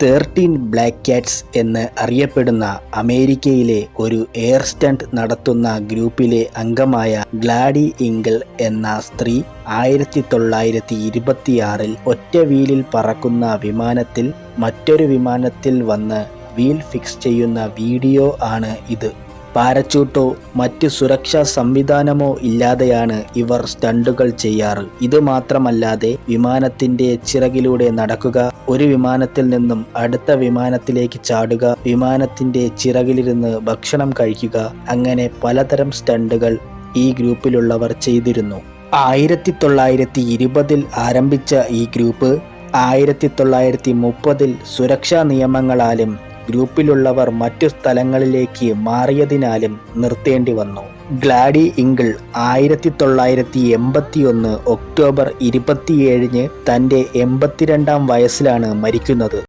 13 black cats എന്ന് അറിയപ്പെടുന്ന അമേരിക്കയിലെ ഒരു എയർ സ്റ്റണ്ട് നടത്തുന്ന ഗ്രൂപ്പിലെ അംഗമായ ഗ്ലാഡി ഇംഗിൾ എന്ന സ്ത്രീ 1926 ഒറ്റ വീലിൽ പറക്കുന്ന വിമാനത്തിൽ മറ്റൊരു വിമാനത്തിൽ വന്ന് വീൽ ഫിക്സ് ചെയ്യുന്ന വീഡിയോ ആണ് ഇത്. പാരച്യൂട്ടോ മറ്റ് സുരക്ഷാ സംവിധാനമോ ഇല്ലാതെയാണ് ഇവർ സ്റ്റണ്ടുകൾ ചെയ്യാറ്. ഇത് മാത്രമല്ലാതെ വിമാനത്തിന്റെ ചിറകിലൂടെ നടക്കുക, ഒരു വിമാനത്തിൽ നിന്നും അടുത്ത വിമാനത്തിലേക്ക് ചാടുക, വിമാനത്തിന്റെ ചിറകിലിരുന്ന് ഭക്ഷണം കഴിക്കുക, അങ്ങനെ പലതരം സ്റ്റണ്ടുകൾ ഈ ഗ്രൂപ്പിലുള്ളവർ ചെയ്തിരുന്നു. 1920 ആരംഭിച്ച ഈ ഗ്രൂപ്പ് 1930 സുരക്ഷാ നിയമങ്ങളാലും ഗ്രൂപ്പിലുള്ളവർ മറ്റു സ്ഥലങ്ങളിലേക്ക് മാറിയതിനാലും നിർത്തേണ്ടി വന്നു. ഗ്ലാഡി ഇംഗിൾ 1981 ഒക്ടോബർ 27 തൻ്റെ 82-ാം വയസ്സിലാണ് മരിക്കുന്നത്.